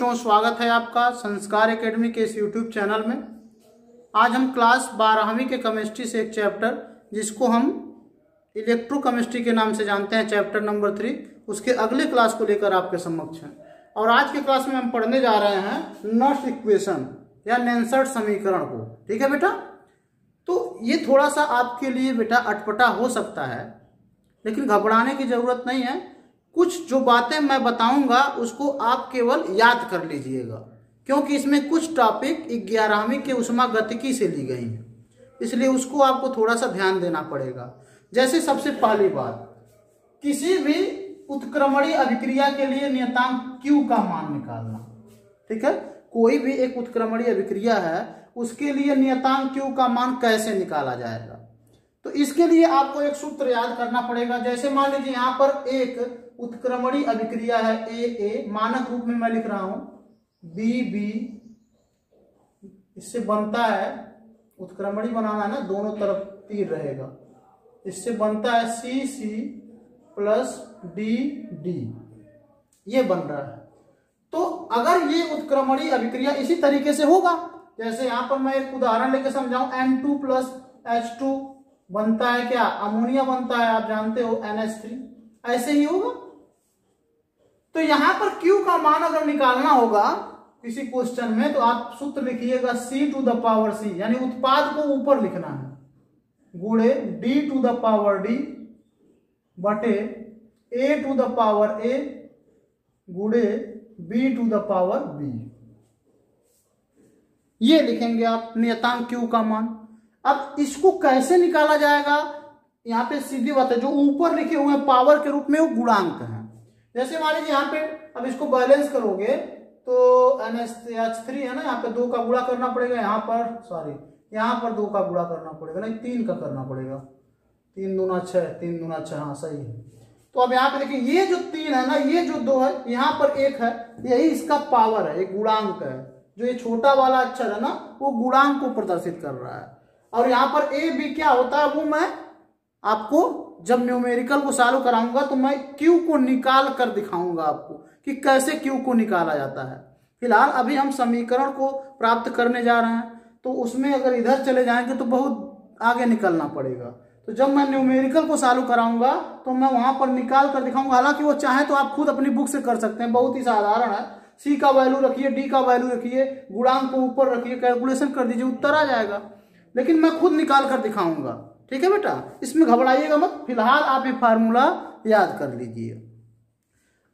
बच्चों, स्वागत है आपका संस्कार एकेडमी के इस यूट्यूब चैनल में। आज हम क्लास 12वीं के केमिस्ट्री से एक चैप्टर जिसको हम इलेक्ट्रोकेमिस्ट्री के नाम से जानते हैं, चैप्टर नंबर 3, उसके अगले क्लास को लेकर आपके समक्ष हैं। और आज के क्लास में हम पढ़ने जा रहे हैं नॉट्स इक्वेशन या नेंसर्ट समीकरण को। ठीक है बेटा, तो ये थोड़ा सा आपके लिए बेटा अटपटा हो सकता है, लेकिन घबराने की जरूरत नहीं है। कुछ जो बातें मैं बताऊंगा उसको आप केवल याद कर लीजिएगा, क्योंकि इसमें कुछ टॉपिक 11वीं के ऊष्मागतिकी से ली गई हैं, इसलिए उसको आपको थोड़ा सा ध्यान देना पड़ेगा। जैसे सबसे पहली बात, किसी भी उत्क्रमणीय अभिक्रिया के लिए नियतांक Q का मान निकालना। ठीक है, कोई भी एक उत्क्रमणीय अभिक्रिया है, उसके लिए नियतांक Q का मान कैसे निकाला जाएगा, तो इसके लिए आपको एक सूत्र याद करना पड़ेगा। जैसे मान लीजिए यहाँ पर एक उत्क्रमणीय अभिक्रिया है AA, मानक रूप में मैं लिख रहा हूं BB, इससे बनता है, उत्क्रमणीय बनाना है ना, दोनों तरफ तीर रहेगा, इससे बनता है CC प्लस DD, ये बन रहा है। तो अगर ये उत्क्रमणीय अभिक्रिया इसी तरीके से होगा, जैसे यहां पर मैं एक उदाहरण लेकर समझाऊं, N2 प्लस H2 बनता है क्या, अमोनिया बनता है, आप जानते हो NH3, ऐसे ही होगा। तो यहां पर Q का मान अगर निकालना होगा किसी क्वेश्चन में, तो आप सूत्र लिखिएगा C to the power C, यानी उत्पाद को ऊपर लिखना है, गुणे D to the power D बटे A to the power A गुणे B to the power B, ये लिखेंगे आप नियतांक Q का मान। अब इसको कैसे निकाला जाएगा, यहां पे सीधी बात है, जो ऊपर लिखे हुए हैं पावर के रूप में वो गुणांक है। जैसे मान लीजिए यहाँ पे अब इसको बैलेंस करोगे तो NH3 है ना, यहाँ पे 2 का गुणा करना पड़ेगा, यहाँ पर 2 का गुणा करना पड़ेगा, नहीं 3 का करना पड़ेगा, 3 दूना 6, 3 दूना 6, हाँ सही है। तो अब यहाँ पे देखिए, ये जो 3 है ना, ये जो 2 है, यहाँ पर 1 है, यही इसका पावर है, एक गुणांक है। जो ये छोटा वाला अक्षर है ना, वो गुणांक को प्रदर्शित कर रहा है। और यहाँ पर A B क्या होता है, वो मैं आपको जब न्यूमेरिकल को सॉल्व कराऊंगा तो मैं Q को निकाल कर दिखाऊंगा आपको कि कैसे Q को निकाला जाता है। फिलहाल अभी हम समीकरण को प्राप्त करने जा रहे हैं, तो उसमें अगर इधर चले जाएंगे तो बहुत आगे निकलना पड़ेगा। तो जब मैं न्यूमेरिकल को सॉल्व कराऊंगा तो मैं वहां पर निकाल कर दिखाऊंगा। हालांकि वो चाहे तो आप खुद अपनी बुक से कर सकते हैं, बहुत ही साधारण है। C का वैल्यू रखिए, D का वैल्यू रखिए, गुणांक को ऊपर रखिए, कैलकुलेशन कर दीजिए, उत्तर आ जाएगा। लेकिन मैं खुद निकाल कर दिखाऊंगा। ठीक है बेटा, इसमें घबराइएगा मत, फिलहाल आप ये फार्मूला याद कर लीजिए।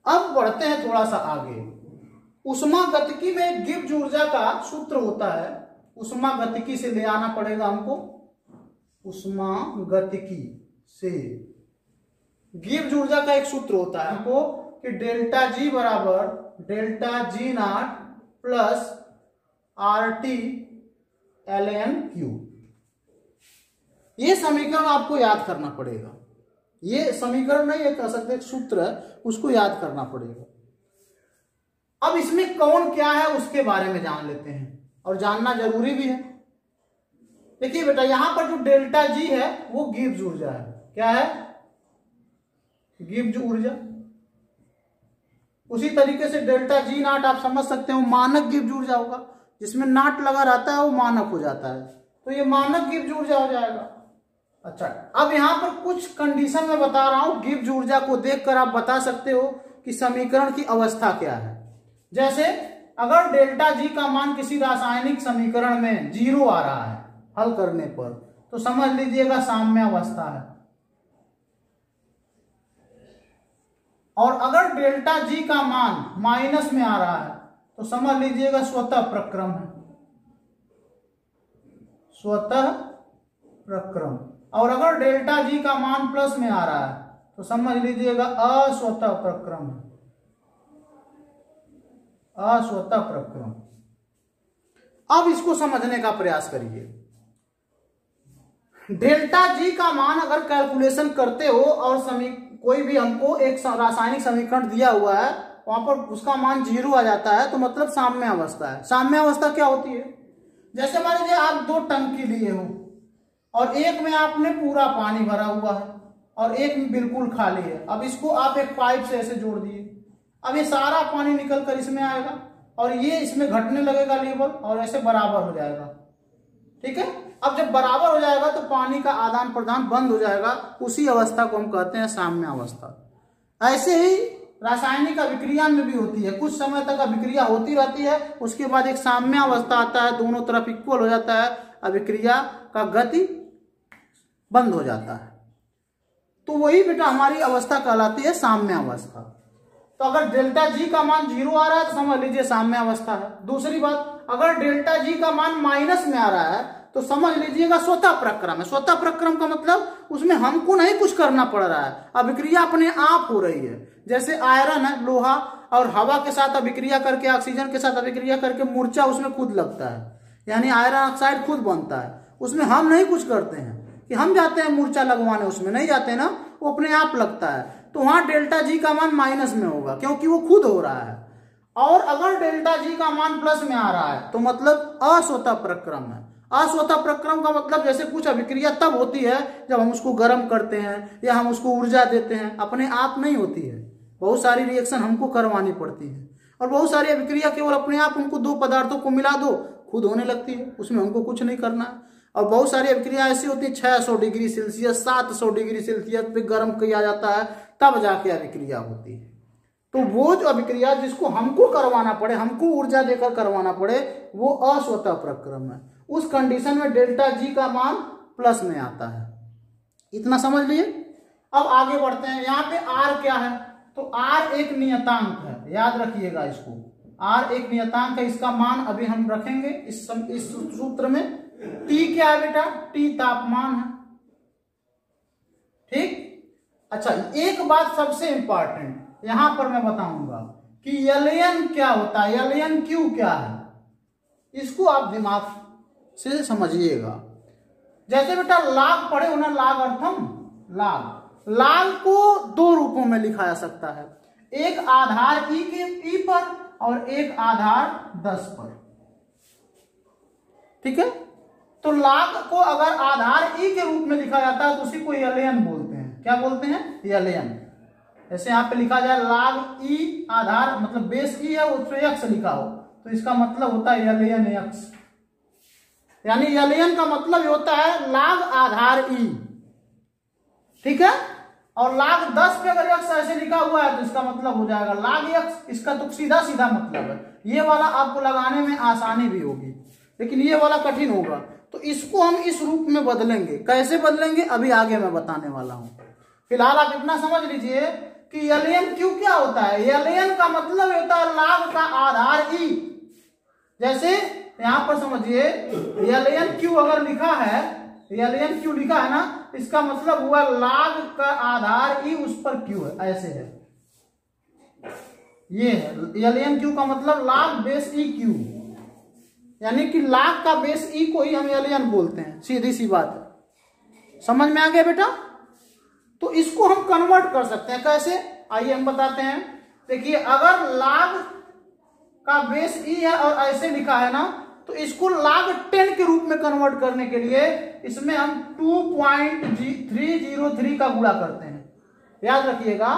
अब बढ़ते हैं थोड़ा सा आगे। ऊष्मागतिकी में गिब्स ऊर्जा का सूत्र होता है, ऊष्मागतिकी से ले आना पड़ेगा हमको, ऊष्मागतिकी से गिब्स ऊर्जा का एक सूत्र होता है हमको कि डेल्टा G बराबर delta G0 plus RT ln Q। ये समीकरण आपको याद करना पड़ेगा। ये समीकरण नहीं है, कह सकते सूत्र है, उसको याद करना पड़ेगा। अब इसमें कौन क्या है उसके बारे में जान लेते हैं, और जानना जरूरी भी है। देखिए बेटा, यहां पर जो डेल्टा G है वो गिब्स ऊर्जा है। क्या है? गिब्स ऊर्जा। उसी तरीके से डेल्टा G0 आप समझ सकते हो मानक गिब्स ऊर्जा होगा, जिसमें नाट लगा रहता है वो मानक हो जाता है, तो ये मानक गिब्स ऊर्जा हो जाएगा। अच्छा, अब यहां पर कुछ कंडीशन में बता रहा हूं, गिब्स ऊर्जा को देखकर आप बता सकते हो कि समीकरण की अवस्था क्या है। जैसे अगर डेल्टा G का मान किसी रासायनिक समीकरण में 0 आ रहा है हल करने पर, तो समझ लीजिएगा साम्यावस्था है। और अगर डेल्टा G का मान माइनस में आ रहा है तो समझ लीजिएगा स्वतः प्रक्रम है, स्वतः प्रक्रम। और अगर डेल्टा G का मान प्लस में आ रहा है तो समझ लीजिएगा अस्वतः प्रक्रम है, अस्वतः प्रक्रम। अब इसको समझने का प्रयास करिए। डेल्टा G का मान अगर कैलकुलेशन करते हो और कोई भी हमको एक रासायनिक समीकरण दिया हुआ है, वहां पर उसका मान 0 आ जाता है, तो मतलब साम्य अवस्था है। साम्य अवस्था क्या होती है? जैसे मान लीजिए आप 2 टंकी लिए हो और एक में आपने पूरा पानी भरा हुआ है और एक में बिल्कुल खाली है। अब इसको आप एक पाइप से ऐसे जोड़ दिए, अब ये सारा पानी निकल कर इसमें आएगा, और ये इसमें घटने लगेगा लेवल और ऐसे बराबर हो जाएगा। ठीक है, अब जब बराबर हो जाएगा तो पानी का आदान प्रदान बंद हो जाएगा, उसी अवस्था को हम कहते हैं साम्य अवस्था। ऐसे ही रासायनिक अभिक्रिया में भी होती है, कुछ समय तक अभिक्रिया होती रहती है, उसके बाद एक साम्य अवस्था आता है, दोनों तरफ इक्वल हो जाता है, अभिक्रिया का गति बंद हो जाता है। तो वही बेटा हमारी अवस्था कहलाती है साम्य अवस्था। तो अगर डेल्टा जी का मान 0 आ रहा है तो समझ लीजिए साम्य अवस्था है। दूसरी बात, अगर डेल्टा जी का मान माइनस में आ रहा है तो समझ लीजिएगा स्वतः प्रक्रम है। स्वतः प्रक्रम का मतलब उसमें हमको नहीं कुछ करना पड़ रहा है, अभिक्रिया अपने आप हो रही है। जैसे आयरन है, लोहा, और हवा के साथ अभिक्रिया करके, ऑक्सीजन के साथ अभिक्रिया करके मूर्छा उसमें खुद लगता है, यानी आयरन ऑक्साइड खुद बनता है, उसमें हम नहीं कुछ करते हैं कि हम जाते हैं मूर्छा लगवाने, उसमें नहीं जाते ना, वो अपने आप लगता है। तो वहां डेल्टा जी का मान माइनस में होगा क्योंकि वो खुद हो रहा है। और अगर डेल्टा जी का मान प्लस में आ रहा है तो मतलब अस्वतः प्रक्रम है। अस्वतः प्रक्रम का मतलब जैसे कुछ अभिक्रिया तब होती है जब हम उसको गर्म करते हैं या हम उसको ऊर्जा देते हैं, अपने आप नहीं होती है, बहुत सारी रिएक्शन हमको करवानी पड़ती है। और बहुत सारी अभिक्रिया केवल अपने आप उनको दो पदार्थों को मिला दो खुद होने लगती है, उसमें हमको कुछ नहीं करना है। और बहुत सारी अभिक्रिया ऐसी होती है 600 डिग्री सेल्सियस 700 डिग्री सेल्सियस पे गर्म किया जाता है तब जाके अभिक्रिया होती है। तो वो जो अभिक्रिया जिसको हमको करवाना पड़े, हमको ऊर्जा देकर करवाना पड़े, वो अस्वतः प्रक्रम है। उस कंडीशन में डेल्टा जी का मान प्लस में आता है। इतना समझ लिए। अब आगे बढ़ते हैं। यहाँ पे आर क्या है, तो आर एक नियतांक है, याद रखिएगा इसको। आर एक नियतांक है, इसका मान अभी हम रखेंगे इस सूत्र में। टी क्या है बेटा, टी तापमान है। ठीक, अच्छा एक बात सबसे इंपॉर्टेंट यहां पर मैं बताऊंगा कि एलियन क्या होता है, एलियन क्यू क्या है, इसको आप दिमाग से समझिएगा। जैसे बेटा लाग पढ़े हो ना, लाग अर्थम, लाग को दो रूपों में लिखा जा सकता है, एक आधार ई पर और एक आधार 10 पर। ठीक है, तो लाग को अगर आधार ई के रूप में लिखा जाता है तो उसी को एलियन बोलते हैं। क्या बोलते हैं, एलियन। जैसे यहाँ पे लिखा जाए लाग ई आधार, मतलब बेस ई है, उस पर एक्स लिखा हो तो इसका मतलब होता है एलियन एक्स। यानी एलियन का मतलब होता है लाग आधार ई। ठीक है, और लाग 10 पे अगर एक्स ऐसे लिखा हुआ है तो इसका मतलब हो जाएगा लाग एक्स। इसका तो सीधा सीधा मतलब है। ये वाला आपको लगाने में आसानी भी होगी, लेकिन ये वाला कठिन होगा। तो इसको हम इस रूप में बदलेंगे। कैसे बदलेंगे अभी आगे मैं बताने वाला हूं। फिलहाल आप इतना समझ लीजिए कि एलियन क्यू क्या होता है। एलियन का मतलब होता है लाग का आधार ई। जैसे यहां पर समझिए एलियन क्यू अगर लिखा है, एलियन क्यू लिखा है ना, इसका मतलब हुआ लाग का आधार ई उस पर क्यू है, ऐसे है। ये है एलियन क्यू का मतलब लाग बेस ई क्यू, यानी कि लाग का बेस ई को ही हम एलियन बोलते हैं। सीधी सी बात है, समझ में आ गया बेटा। तो इसको हम कन्वर्ट कर सकते हैं कैसे, आइए हम बताते हैं। देखिए अगर लाग का बेस ई है और ऐसे लिखा है ना, तो इसको लाग 10 के रूप में कन्वर्ट करने के लिए इसमें हम 2.303 का गुणा करते हैं। याद रखिएगा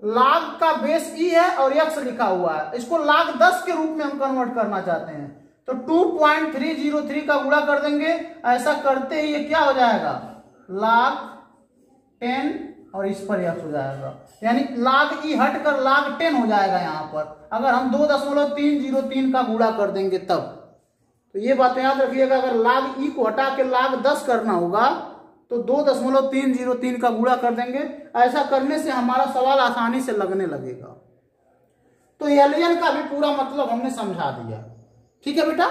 लाग का बेस ई है और एक्स लिखा हुआ है, इसको लाग 10 के रूप में हम कन्वर्ट करना चाहते हैं तो 2.303 का गुणा कर देंगे। ऐसा करते ही ये क्या हो जाएगा, लाग 10 और इस पर एक्स हो जाएगा, यानी लाग ई हटकर लाग 10 हो जाएगा। यहाँ पर अगर हम 2.303 का गुणा कर देंगे तब, तो ये बात याद रखिएगा। अगर लाग ई को हटा के लाग 10 करना होगा तो 2.303 का गुणा कर देंगे। ऐसा करने से हमारा सवाल आसानी से लगने लगेगा। तो एलियन का भी पूरा मतलब हमने समझा दिया। ठीक है बेटा,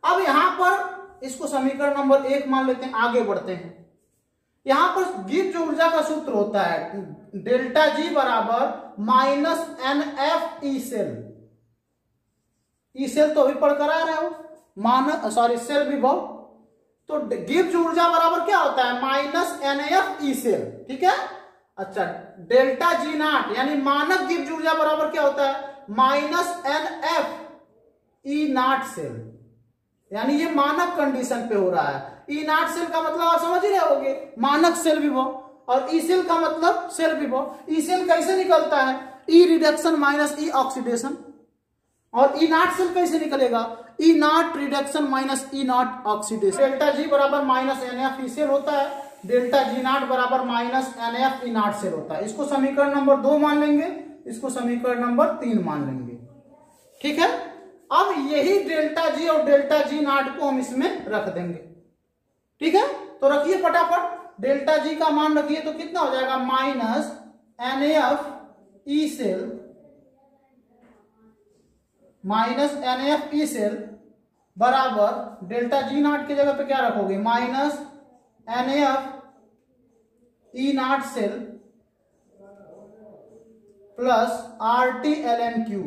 अब यहां पर इसको समीकरण नंबर 1 मान लेते हैं, आगे बढ़ते हैं। यहां पर गिब्स ऊर्जा का सूत्र होता है डेल्टा जी बराबर minus NF E cell. E cell तो अभी पढ़कर आ रहे हो, सेल विभव। तो गिब्स ऊर्जा बराबर क्या होता है, माइनस NF ई सेल। ठीक है, अच्छा डेल्टा जी नॉट यानी मानक गिब्स ऊर्जा बराबर क्या होता है, minus NF E nought cell. यानी ये मानक कंडीशन पे हो रहा है। ई नॉट सेल का मतलब आप समझ ही रहे होगे, मानक सेल विभव, और ई सेल का मतलब सेल विभव। ई सेल कैसे निकलता है, E reduction minus E oxidation. और ई नॉट सेल कैसे निकलेगा, E nought reduction minus E nought oxidation. Delta G बराबर minus N F E cell होता है, डेल्टा जी नॉट बराबर minus N F E nought cell होता है। इसको समीकरण नंबर 2 मान लेंगे, इसको समीकरण नंबर 3 मान लेंगे। ठीक है, अब यही डेल्टा जी और डेल्टा जी नॉट को हम इसमें रख देंगे। ठीक है, तो रखिए फटाफट, डेल्टा जी का मान रखिए तो कितना हो जाएगा, minus N F E cell, minus N F E cell बराबर डेल्टा जी नॉट की जगह पे क्या रखोगे, minus N F E nought cell plus R T L N Q,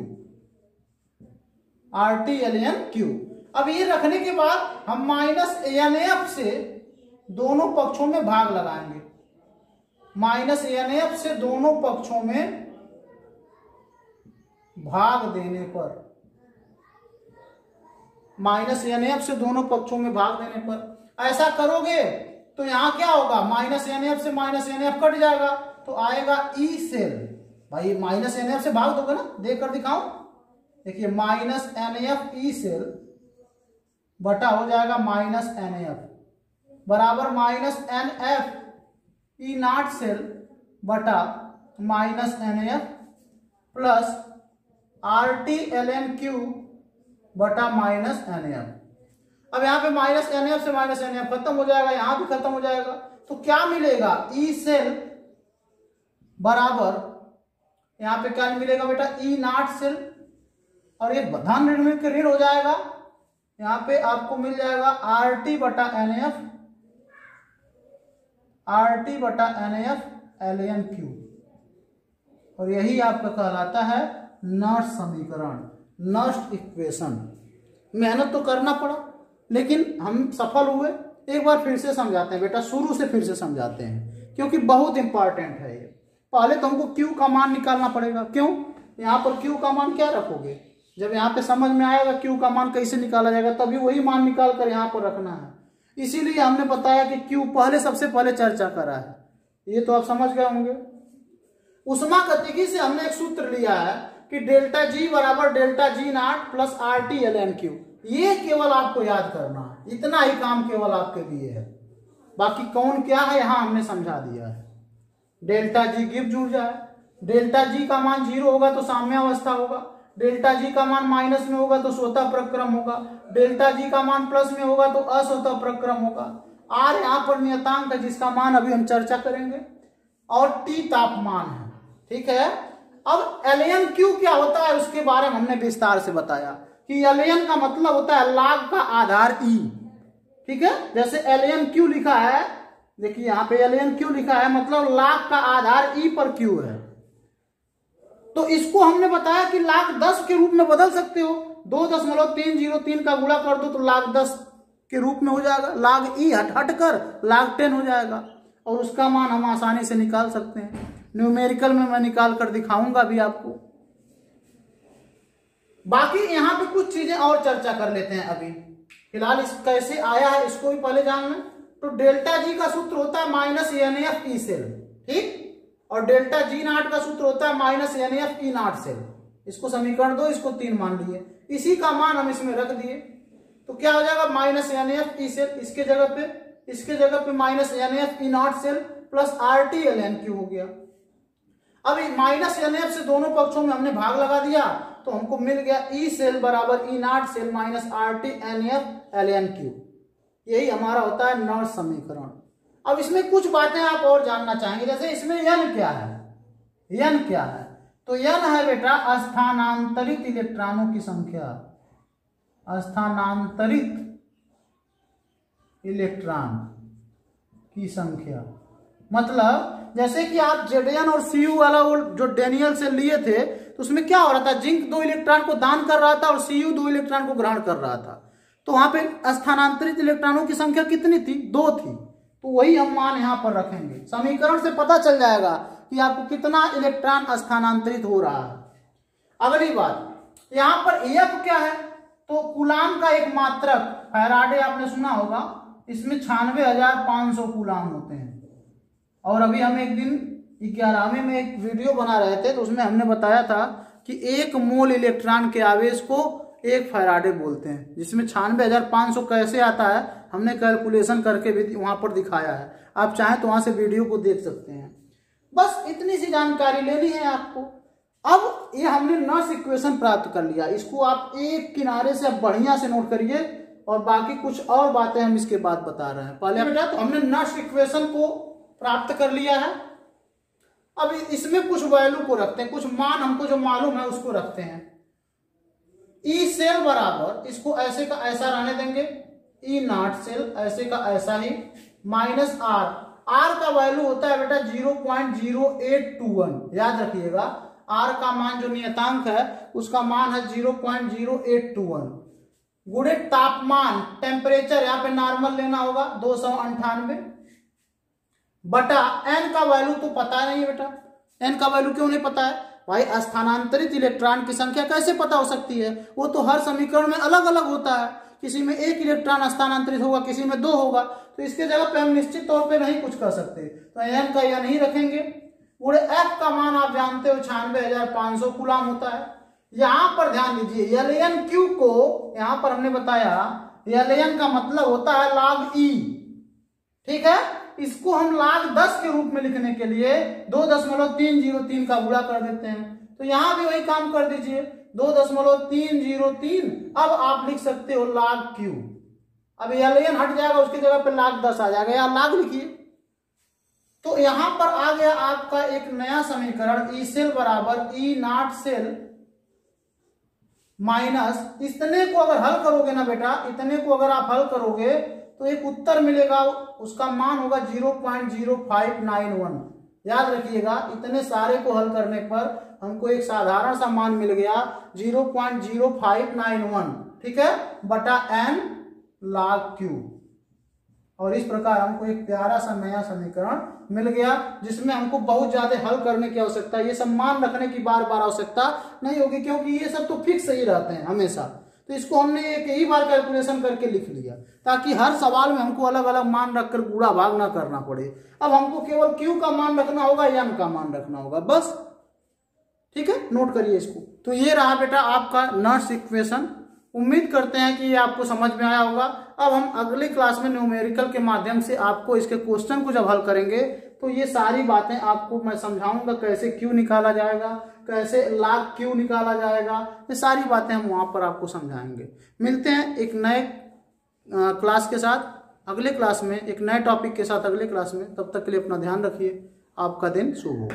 R T L N Q. अब ये रखने के बाद हम माइनस एन एफ से दोनों पक्षों में भाग लगाएंगे, माइनस एन एफ से दोनों पक्षों में भाग देने पर, माइनस एन एफ से दोनों पक्षों में भाग देने पर ऐसा करोगे तो यहां क्या होगा, माइनस एन एफ से माइनस एन एफ कट जाएगा तो आएगा ई सेल। भाई माइनस एन एफ से भाग दोगे ना, देख कर दिखाओ, देखिए minus N F E cell बटा हो जाएगा माइनस एन एफ बराबर minus N F E nought cell बटा minus N F plus R T L N Q बटा माइनस एन एफ। अब यहाँ पे माइनस एन एफ से माइनस एन एफ खत्म हो जाएगा, यहां भी खत्म हो जाएगा, तो क्या मिलेगा, ई सेल बराबर यहाँ पे क्या मिलेगा बेटा, ई नॉट सेल, और ये धन ऋण मिलकर ऋण हो जाएगा, यहाँ पे आपको मिल जाएगा आर टी बटा एन एफ, आर टी बटा N F L N Q, और यही आपका कहलाता है नॉट समीकरण, नॉट इक्वेशन। मेहनत तो करना पड़ा लेकिन हम सफल हुए। एक बार फिर से समझाते हैं बेटा, शुरू से फिर से समझाते हैं क्योंकि बहुत इंपॉर्टेंट है ये। पहले तो हमको क्यू का मान निकालना पड़ेगा। क्यों, यहाँ पर क्यू का मान क्या रखोगे, जब यहाँ पे समझ में आएगा क्यू का मान कैसे निकाला जाएगा तभी वही मान निकाल कर यहाँ पर रखना है। इसीलिए हमने बताया कि क्यू पहले सबसे पहले चर्चा करा है, ये तो आप समझ गए होंगे। ऊष्मागतिकी से हमने एक सूत्र लिया है कि डेल्टा जी बराबर delta G nought plus R T L N Q, ये केवल आपको याद करना है, इतना ही काम केवल आपके लिए है। बाकी कौन क्या है यहाँ हमने समझा दिया है। डेल्टा जी गिब्स ऊर्जा है, डेल्टा जी का मान 0 होगा तो साम्यावस्था होगा, डेल्टा जी का मान माइनस में होगा तो स्वतः प्रक्रम होगा, डेल्टा जी का मान प्लस में होगा तो अस्वतः प्रक्रम होगा। आर यहाँ पर नियतांक है जिसका मान अभी हम चर्चा करेंगे, और टी तापमान है। ठीक है, अब एल एन क्यू क्या होता है उसके बारे में हमने विस्तार से बताया कि एल एन का मतलब होता है लाग का आधार ई। ठीक है, जैसे एल एन क्यू लिखा है, देखिए यहाँ पे एल एन क्यू लिखा है मतलब लाग का आधार ई पर क्यू है, तो इसको हमने बताया कि लाग 10 के रूप में बदल सकते हो, 2.303 का गुणा कर दो तो लाग 10 के रूप में हो जाएगा, लाग ई हट कर लाग 10 हो जाएगा, और उसका मान हम आसानी से निकाल सकते हैं। न्यूमेरिकल में मैं निकाल कर दिखाऊंगा भी आपको। बाकी यहाँ पे कुछ चीजें और चर्चा कर लेते हैं अभी, फिलहाल इस कैसे आया है इसको भी पहले जानना। तो डेल्टा जी का सूत्र होता है minus N F E cell, ठीक, और डेल्टा जी नॉट का सूत्र होता है minus N F E nought cell. इसको समीकरण 2, इसको 3 मान लिए, इसी का मान हम इसमें रख दिए तो क्या हो जाएगा, minus N F E cell, इसके जगह पे minus N F E nought cell plus R T L N Q हो गया। अब माइनस एन एफ से दोनों पक्षों में हमने भाग लगा दिया तो हमको मिल गया ई सेल बराबर E nought cell minus R T N F L N Q. यही हमारा होता है नॉट समीकरण। अब इसमें कुछ बातें आप और जानना चाहेंगे, जैसे इसमें यन क्या है, यन क्या है, तो यन है बेटा स्थानांतरित इलेक्ट्रॉनों की संख्या, स्थानांतरित इलेक्ट्रॉन की संख्या। मतलब जैसे कि आप जेडन और सीयू वाला वो जो डेनियल से लिए थे तो उसमें क्या हो रहा था, जिंक 2 इलेक्ट्रॉन को दान कर रहा था और सीयू 2 इलेक्ट्रॉन को ग्रहण कर रहा था, तो वहां पे स्थानांतरित इलेक्ट्रॉनों की संख्या कितनी थी, 2 थी। तो वही हम मान यहां पर रखेंगे, समीकरण से पता चल जाएगा कि आपको कितना इलेक्ट्रॉन स्थानांतरित हो रहा है। अगली बात, यहां पर एफ क्या है, तो कूलाम का एक मात्रक, फैराडे आपने सुना होगा, इसमें 96,500 कूलाम होते हैं। और अभी हम एक दिन 11वीं में एक वीडियो बना रहे थे तो उसमें हमने बताया था कि 1 मोल इलेक्ट्रॉन के आवेश को 1 फैराडे बोलते हैं, जिसमें 96,500 कैसे आता है हमने कैलकुलेशन करके भी वहां पर दिखाया है। आप चाहें तो वहां से वीडियो को देख सकते हैं। बस इतनी सी जानकारी लेनी है आपको। अब ये हमने नॉट्स इक्वेशन प्राप्त कर लिया, इसको आप एक किनारे से अब बढ़िया से नोट करिए और बाकी कुछ और बातें हम इसके बाद बता रहे हैं। पहले बेटा तो हमने नॉट्स इक्वेशन को प्राप्त कर लिया है। अब इसमें कुछ वैल्यू को रखते हैं, कुछ मान हमको जो मालूम है उसको रखते हैं। ई सेल बराबर, इसको ऐसे का ऐसा रहने देंगे, ई नॉट सेल ऐसे का ऐसा ही, माइनस आर। आर का वैल्यू होता है बेटा 0.0821, याद रखिएगा। आर का मान जो नियतांक है उसका मान है 0.0821 गुणे तापमान, टेम्परेचर यहाँ पे नॉर्मल लेना होगा 298 बटा एन का वैल्यू तो पता नहीं बेटा। एन का वैल्यू क्यों नहीं पता है भाई? स्थानांतरित इलेक्ट्रॉन की संख्या कैसे पता हो सकती है? वो तो हर समीकरण में अलग अलग होता है, किसी में 1 इलेक्ट्रॉन स्थानांतरित होगा, किसी में 2 होगा, तो इसके जगह पे हम निश्चित तौर पे नहीं कुछ कर सकते, तो एन का यह नहीं रखेंगे। पूरे एफ का मान आप जानते हो 96,500 कूलम होता है। यहां पर ध्यान दीजिए, एल क्यू को यहां पर हमने बताया एल का मतलब होता है log ई, ठीक है। इसको हम log 10 के रूप में लिखने के लिए 2.303 का गुणा कर देते हैं, तो यहां भी वही काम कर दीजिए 2.303। अब आप लिख सकते हो log क्यू। अब एल हट जाएगा, उसकी जगह पे log 10 आ जाएगा, या log लिखिए। तो यहां पर आ गया आपका एक नया समीकरण, ई सेल बराबर ई नॉट सेल माइनस, इतने को अगर हल करोगे ना बेटा, इतने को अगर आप हल करोगे तो एक उत्तर मिलेगा, उसका मान होगा 0.0591। याद रखिएगा, इतने सारे को हल करने पर हमको एक साधारण सा मान मिल गया 0.0591, ठीक है, बटा एन log क्यू। और इस प्रकार हमको एक प्यारा सा नया समीकरण मिल गया, जिसमें हमको बहुत ज्यादा हल करने की आवश्यकता, ये सब मान रखने की बार बार आवश्यकता नहीं होगी, क्योंकि ये सब तो फिक्स ही रहते हैं हमेशा। तो इसको हमने एक ही बार कैलकुलेशन करके लिख लिया, ताकि हर सवाल में हमको अलग अलग मान रखकर गुणा भाग ना करना पड़े। अब हमको केवल क्यू का मान रखना होगा, एन का मान रखना होगा, बस, ठीक है। नोट करिए इसको। तो ये रहा बेटा आपका नॉट्स इक्वेशन। उम्मीद करते हैं कि ये आपको समझ में आया होगा। अब हम अगले क्लास में न्यूमेरिकल के माध्यम से आपको इसके क्वेश्चन को जब हल करेंगे तो ये सारी बातें आपको मैं समझाऊंगा, कैसे क्यू निकाला जाएगा, कैसे log क्यू निकाला जाएगा, ये सारी बातें हम वहां पर आपको समझाएंगे। मिलते हैं एक नए क्लास के साथ अगले क्लास में, एक नए टॉपिक के साथ अगले क्लास में। तब तक के लिए अपना ध्यान रखिए। आपका दिन शुभ हो।